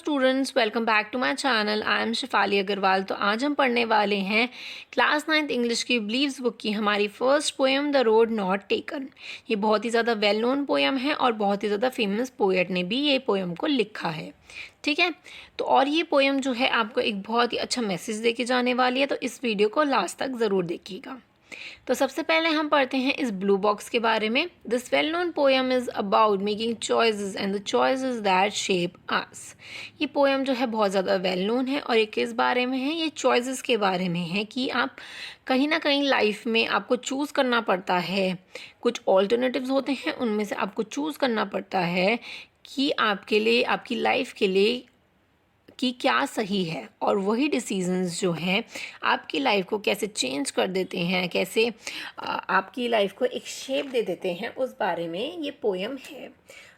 Students, welcome back to my channel. I am Shifali Agarwal. तो आज हम पढ़ने वाले हैं क्लास 9th इंग्लिश की बिलीव्स बुक की हमारी first poem the road not taken. ये बहुत ही ज़्यादा वेल नोन पोएम है और बहुत ही ज़्यादा फेमस पोएट ने भी ये पोएम को लिखा है। ठीक है, तो और ये पोएम जो है आपको एक बहुत ही अच्छा मैसेज दे के जाने वाली है, तो इस वीडियो को लास्ट तक ज़रूर देखिएगा। तो सबसे पहले हम पढ़ते हैं इस ब्लू बॉक्स के बारे में। This well known poem is about making choices and the choices that shape us. ये पोएम जो है बहुत ज़्यादा वेल नोन है और ये किस बारे में है? ये चॉइसेस के बारे में है कि आप कहीं ना कहीं लाइफ में आपको चूज़ करना पड़ता है। कुछ ऑल्टरनेटिव्स होते हैं, उनमें से आपको चूज़ करना पड़ता है कि आपके लिए, आपकी लाइफ के लिए कि क्या सही है, और वही डिसीजंस जो हैं आपकी लाइफ को कैसे चेंज कर देते हैं, कैसे आपकी लाइफ को एक शेप दे देते हैं, उस बारे में ये पोएम है।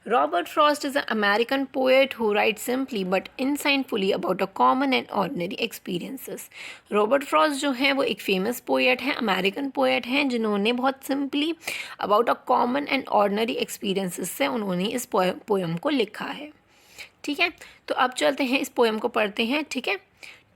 Robert Frost is a American poet who right simply but insightfully about a common and ordinary experiences. Robert Frost जो है वो एक फेमस पोएट हैं, अमेरिकन पोएट हैं, जिन्होंने बहुत simply about a common and ordinary experiences से उन्होंने इस पोएम को लिखा है। ठीक है, तो अब चलते हैं, इस पोएम को पढ़ते हैं। ठीक है।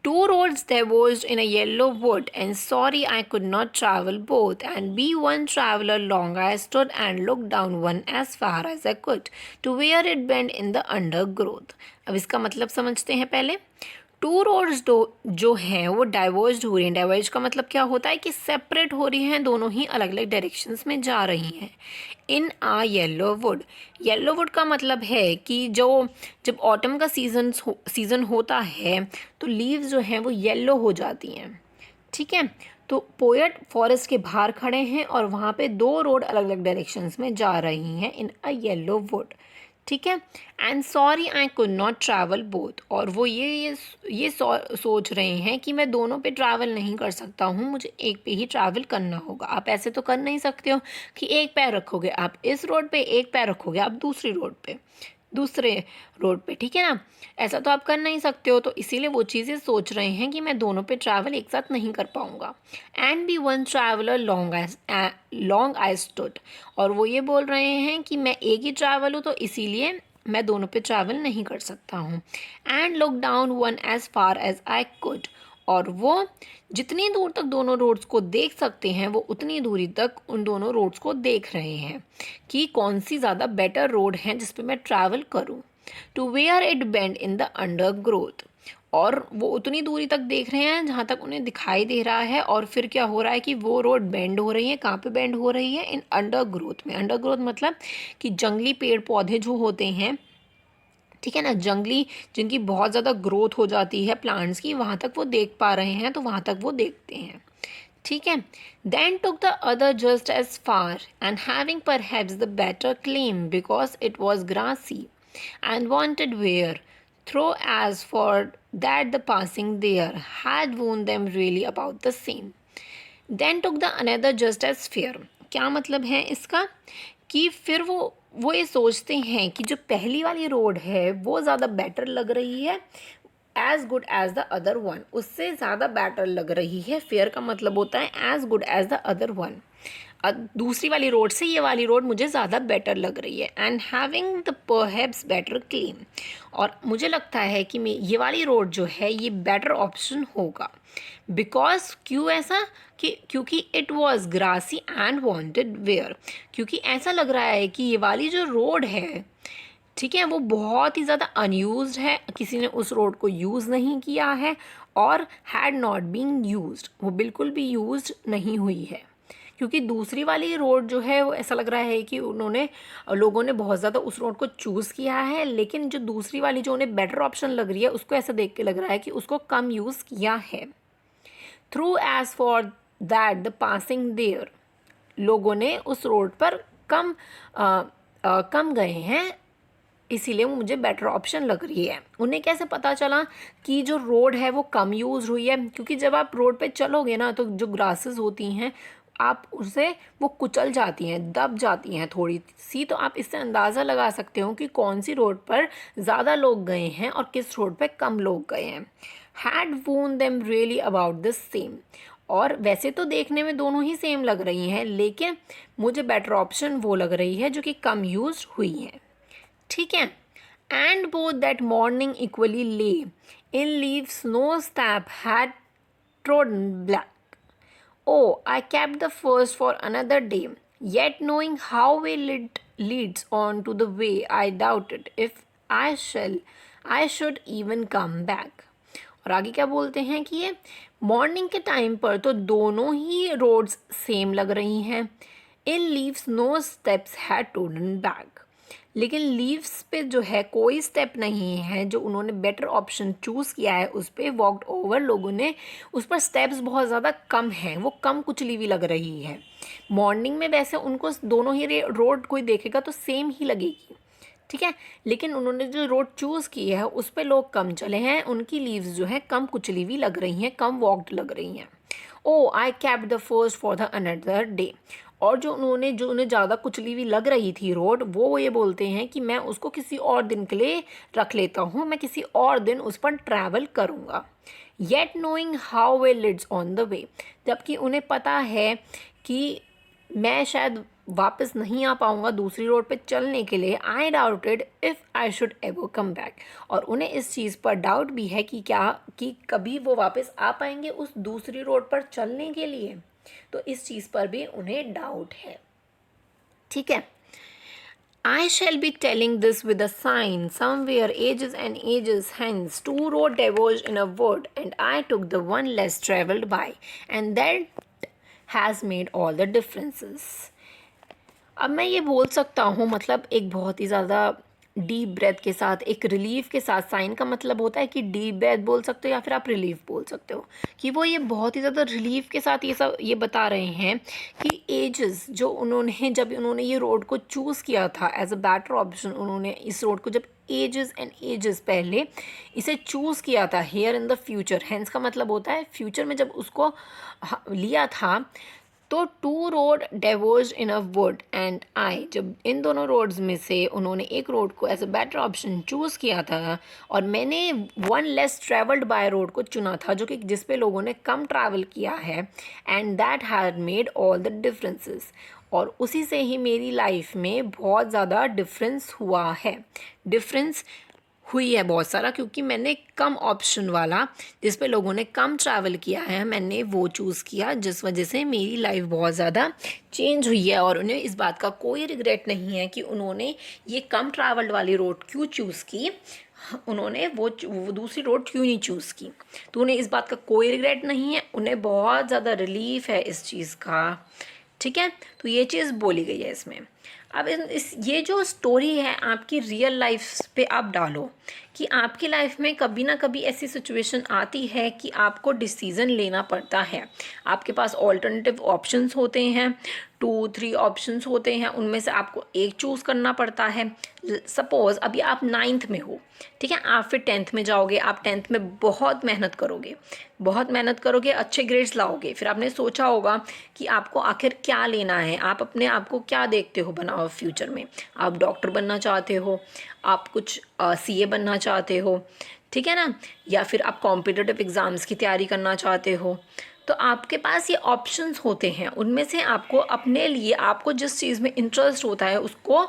Two roads diverged in a yellow wood, and sorry I could not travel both, and be one traveler long I stood and looked down one as far as I could, to where it bent in the undergrowth. अब इसका मतलब समझते हैं पहले। Two roads जो हैं वो diverge हो रही हैं। डाइवर्ज का मतलब क्या होता है कि सेपरेट हो रही हैं, दोनों ही अलग अलग डायरेक्शंस में जा रही हैं। इन आ येलो वुड, येलो वुड का मतलब है कि जब ऑटम का सीज़न होता है तो लीव्स जो हैं वो येलो हो जाती हैं। ठीक है, तो पोएट फॉरेस्ट के बाहर खड़े हैं और वहाँ पे दो रोड अलग अलग डायरेक्शंस में जा रही हैं इन अ येलो वुड। ठीक है, and sorry I could not travel both, और वो ये सोच रहे हैं कि मैं दोनों पे ट्रैवल नहीं कर सकता हूँ, मुझे एक पे ही ट्रैवल करना होगा। आप ऐसे तो कर नहीं सकते हो कि एक पैर रखोगे आप इस रोड पे, एक पैर रखोगे आप दूसरे रोड पे। ठीक है ना, ऐसा तो आप कर नहीं सकते हो। तो इसीलिए वो चीज़ें सोच रहे हैं कि मैं दोनों पे ट्रैवल एक साथ नहीं कर पाऊँगा। And be one traveller long I stood, और वो ये बोल रहे हैं कि मैं एक ही ट्रैवल हूँ, तो इसीलिए मैं दोनों पे ट्रैवल नहीं कर सकता हूँ। And look down one as far as I could, और वो जितनी दूर तक दोनों रोड्स को देख सकते हैं वो उतनी दूरी तक उन दोनों रोड्स को देख रहे हैं कि कौन सी ज़्यादा बेटर रोड है जिस पे मैं ट्रैवल करूँ। To where it bend in the undergrowth, और वो उतनी दूरी तक देख रहे हैं जहाँ तक उन्हें दिखाई दे रहा है। और फिर क्या हो रहा है कि वो रोड बेंड हो रही है। कहाँ पे बेंड हो रही है? इन अंडर ग्रोथ में। अंडर ग्रोथ मतलब कि जंगली पेड़ पौधे जो होते हैं, ठीक है ना, जंगली जिनकी बहुत ज़्यादा ग्रोथ हो जाती है प्लांट्स की, वहाँ तक वो देख पा रहे हैं, तो वहाँ तक वो देखते हैं। ठीक है, then took the other just as far and having perhaps the better claim because it was grassy and wanted wear, through as for that the passing there had wound them really about the same. Then took the another just as fair. क्या मतलब है इसका? कि फिर वो ये सोचते हैं कि जो पहली वाली रोड है वो ज़्यादा बेटर लग रही है, as good as the other one, उससे ज़्यादा बेटर लग रही है। फेयर का मतलब होता है as good as the other one, दूसरी वाली रोड से ये वाली रोड मुझे ज़्यादा बेटर लग रही है। And having the perhaps better claim, और मुझे लगता है कि ये वाली रोड जो है ये बेटर ऑप्शन होगा। बिकॉज क्यों ऐसा? क्योंकि it was grassy and wanted wear, क्योंकि ऐसा लग रहा है कि ये वाली जो रोड है, ठीक है, वो बहुत ही ज़्यादा अनयूज्ड है, किसी ने उस रोड को यूज़ नहीं किया है, और हैड नॉट बीन यूज्ड, वो बिल्कुल भी यूज्ड नहीं हुई है। क्योंकि दूसरी वाली रोड जो है वो ऐसा लग रहा है कि लोगों ने बहुत ज़्यादा उस रोड को चूज़ किया है, लेकिन जो दूसरी वाली जो उन्हें बेटर ऑप्शन लग रही है उसको ऐसा देख के लग रहा है कि उसको कम यूज़ किया है। Through as for that the passing there, लोगों ने उस रोड पर कम गए हैं, इसीलिए वो मुझे बेटर ऑप्शन लग रही है। उन्हें कैसे पता चला कि जो रोड है वो कम यूज़ हुई है? क्योंकि जब आप रोड पे चलोगे ना, तो जो ग्रासेस होती हैं आप उसे वो कुचल जाती हैं, दब जाती हैं थोड़ी सी, तो आप इससे अंदाज़ा लगा सकते हो कि कौन सी रोड पर ज़्यादा लोग गए हैं और किस रोड पे कम लोग गए हैं। हैड वोन them really about this same, और वैसे तो देखने में दोनों ही सेम लग रही हैं, लेकिन मुझे बेटर ऑप्शन वो लग रही है जो कि कम यूज हुई है। ठीक है, And both that morning equally lay in leaves no step had trodden black. Oh, I kept the first for another day, yet knowing how well it leads on to the way, I doubted if I should even come back. और आगे क्या बोलते हैं कि ये morning के time पर तो दोनों ही रोड्स सेम लग रही हैं. In leaves no steps had trodden back. लेकिन लीव्स पे जो है कोई स्टेप नहीं है. जो उन्होंने बेटर ऑप्शन चूज़ किया है उस पर वॉकड ओवर लोगों ने, उस पर स्टेप्स बहुत ज़्यादा कम हैं, वो कम कुचली हुई लग रही है. मॉर्निंग में वैसे उनको दोनों ही रोड कोई देखेगा तो सेम ही लगेगी, ठीक है, लेकिन उन्होंने जो रोड चूज़ की है उस पर लोग कम चले हैं, उनकी लीव्स जो है कम कुचली हुई लग रही हैं, कम वॉकड लग रही हैं. Oh I kept the first for the another day. और जो उन्हें ज़्यादा कुचली हुई लग रही थी रोड, वो ये बोलते हैं कि मैं उसको किसी और दिन के लिए रख लेता हूँ, मैं किसी और दिन उस पर ट्रैवल करूँगा. Yet knowing how well it's on the way. जबकि उन्हें पता है कि मैं शायद वापस नहीं आ पाऊँगा दूसरी रोड पे चलने के लिए. आई doubted if I should ever come back. और उन्हें इस चीज़ पर डाउट भी है कि कभी वो वापस आ पाएंगे उस दूसरी रोड पर चलने के लिए. तो इस चीज़ पर भी उन्हें डाउट है, ठीक है. I shall be telling this with a sign. Somewhere ages and ages hence, two roads diverged in a wood, and I took the one less traveled by, and that has made all the differences. अब मैं ये बोल सकता हूँ, मतलब एक बहुत ही ज़्यादा डीप ब्रेथ के साथ, एक रिलीफ के साथ. साइन का मतलब होता है कि डीप ब्रेथ बोल सकते हो या फिर आप रिलीफ बोल सकते हो, कि वो ये बहुत ही ज़्यादा रिलीफ के साथ ये बता रहे हैं कि एजेस जब उन्होंने ये रोड को चूज़ किया था एज अ बेटर ऑप्शन, उन्होंने इस रोड को जब एजेस एंड एजेस पहले इसे चूज़ किया था here in the future. Hence का मतलब होता है फ्यूचर में जब उसको लिया था, तो two road diverge in a wood and I. जब इन दोनों रोड्स में से उन्होंने एक रोड को as a better option choose किया था और मैंने one less travelled by road को चुना था, जो कि जिस पे लोगों ने कम ट्रैवल किया है. And that had made all the differences. और उसी से ही मेरी लाइफ में बहुत ज़्यादा डिफरेंस हुआ है, डिफरेंस हुई है बहुत सारा, क्योंकि मैंने कम ऑप्शन वाला जिस पे लोगों ने कम ट्रैवल किया है मैंने वो चूज़ किया, जिस वजह से मेरी लाइफ बहुत ज़्यादा चेंज हुई है. और उन्हें इस बात का कोई रिग्रेट नहीं है कि उन्होंने ये कम ट्रैवल्ड वाली रोड क्यों चूज़ की, उन्होंने वो दूसरी रोड क्यों नहीं चूज़ की. तो उन्हें इस बात का कोई रिग्रेट नहीं है, उन्हें बहुत ज़्यादा रिलीफ है इस चीज़ का, ठीक है. तो ये चीज़ बोली गई है इसमें. अब ये जो स्टोरी है आपकी रियल लाइफ पे आप डालो कि आपकी लाइफ में कभी ना कभी ऐसी सिचुएशन आती है कि आपको डिसीज़न लेना पड़ता है. आपके पास ऑल्टरनेटिव ऑप्शंस होते हैं, 2-3 ऑप्शंस होते हैं, उनमें से आपको एक चूज़ करना पड़ता है. सपोज़ अभी आप 9th में हो, ठीक है, आप फिर 10th में जाओगे. आप 10th में बहुत मेहनत करोगे, अच्छे ग्रेड्स लाओगे. फिर आपने सोचा होगा कि आपको आखिर क्या लेना है, आप अपने आप को क्या देखते हो बना हुआ फ्यूचर में. आप डॉक्टर बनना चाहते हो, आप कुछ CA बनना चाहते हो, ठीक है ना, या फिर आप कॉम्पिटिटिव एग्ज़ाम्स की तैयारी करना चाहते हो. तो आपके पास ये ऑप्शंस होते हैं, उनमें से आपको अपने लिए आपको जिस चीज़ में इंटरेस्ट होता है उसको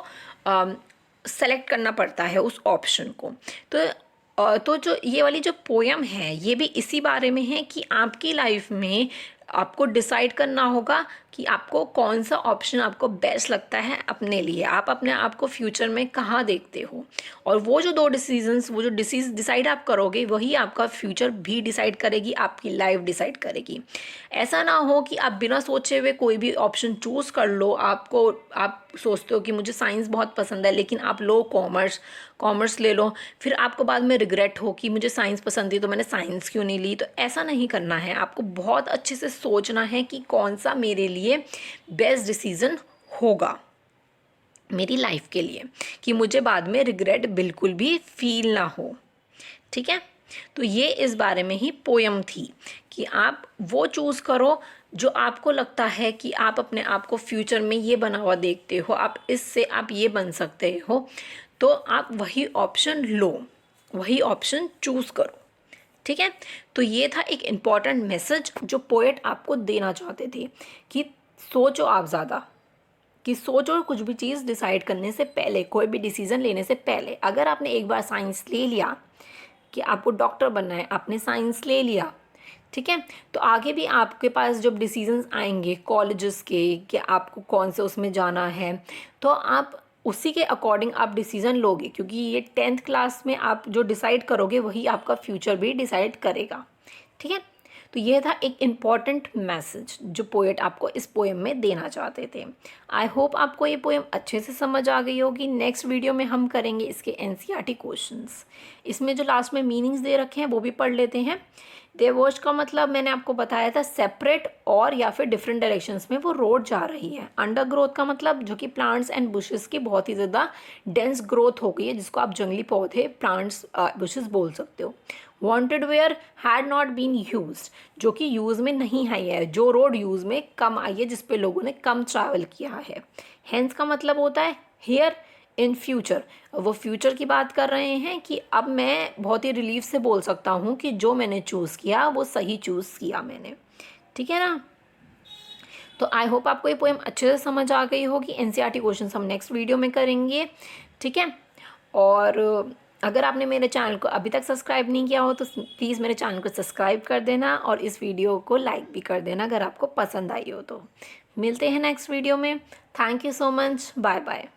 सेलेक्ट करना पड़ता है, उस ऑप्शन को. तो जो ये वाली जो पोयम है ये भी इसी बारे में है कि आपकी लाइफ में आपको डिसाइड करना होगा कि आपको कौन सा ऑप्शन आपको बेस्ट लगता है अपने लिए, आप अपने आप को फ्यूचर में कहाँ देखते हो. और वो जो दो डिसीजंस, वो जो डिसाइड आप करोगे वही आपका फ्यूचर भी डिसाइड करेगी, आपकी लाइफ डिसाइड करेगी. ऐसा ना हो कि आप बिना सोचे हुए कोई भी ऑप्शन चूज़ कर लो. आप सोचते हो कि मुझे साइंस बहुत पसंद है लेकिन आप लो कॉमर्स ले लो, फिर आपको बाद में रिग्रेट हो कि मुझे साइंस पसंद थी तो मैंने साइंस क्यों नहीं ली. तो ऐसा नहीं करना है, आपको बहुत अच्छे से सोचना है कि कौन सा मेरे लिए बेस्ट डिसीज़न होगा मेरी लाइफ के लिए, कि मुझे बाद में रिग्रेट बिल्कुल भी फील ना हो, ठीक है. तो ये इस बारे में ही पोयम थी कि आप वो चूज़ करो जो आपको लगता है कि आप अपने आप को फ्यूचर में ये बना हुआ देखते हो, आप इससे आप ये बन सकते हो, तो आप वही ऑप्शन लो, वही ऑप्शन चूज़ करो, ठीक है. तो ये था एक इम्पॉर्टेंट मैसेज जो पोएट आपको देना चाहते थे कि सोचो आप ज़्यादा कि सोचो कुछ भी चीज़ डिसाइड करने से पहले, कोई भी डिसीज़न लेने से पहले। अगर आपने एक बार साइंस ले लिया कि आपको डॉक्टर बनना है, आपने साइंस ले लिया, ठीक है, तो आगे भी आपके पास जब डिसीजंस आएंगे कॉलेजेस के कि आपको कौन से उसमें जाना है, तो आप उसी के अकॉर्डिंग आप डिसीज़न लोगे, क्योंकि ये 10th क्लास में आप जो डिसाइड करोगे वही आपका फ्यूचर भी डिसाइड करेगा। ठीक है, तो ये था एक इम्पॉर्टेंट मैसेज जो पोएट आपको इस पोएम में देना चाहते थे। आई होप आपको ये पोएम अच्छे से समझ आ गई होगी। नेक्स्ट वीडियो में हम करेंगे इसके एनसीईआरटी क्वेश्चंस। इसमें जो लास्ट में मीनिंग्स दे रखे हैं वो भी पढ़ लेते हैं। देवोश का मतलब मैंने आपको बताया था सेपरेट और या फिर डिफरेंट डायरेक्शंस में वो रोड जा रही है। अंडर ग्रोथ का मतलब जो कि प्लांट्स एंड बुशेस की बहुत ही ज़्यादा डेंस ग्रोथ हो गई है, जिसको आप जंगली पौधे प्लांट्स बुशेस बोल सकते हो। Wanted wear had not been used, जो कि यूज़ में नहीं आई है, जो रोड यूज़ में कम आई है, जिस पे लोगों ने कम ट्रैवल किया है। हेंस का मतलब होता है हियर इन फ्यूचर, वो फ्यूचर की बात कर रहे हैं कि अब मैं बहुत ही रिलीफ से बोल सकता हूँ कि जो मैंने चूज़ किया वो सही चूज़ किया मैंने। ठीक है ना, तो आई होप आपको ये पोएम अच्छे से समझ आ गई होगी। एनसीईआरटी क्वेश्चंस हम नेक्स्ट वीडियो में करेंगे। ठीक है, और अगर आपने मेरे चैनल को अभी तक सब्सक्राइब नहीं किया हो तो प्लीज़ मेरे चैनल को सब्सक्राइब कर देना और इस वीडियो को लाइक भी कर देना अगर आपको पसंद आई हो तो। मिलते हैं नेक्स्ट वीडियो में। Thank you so much, bye bye.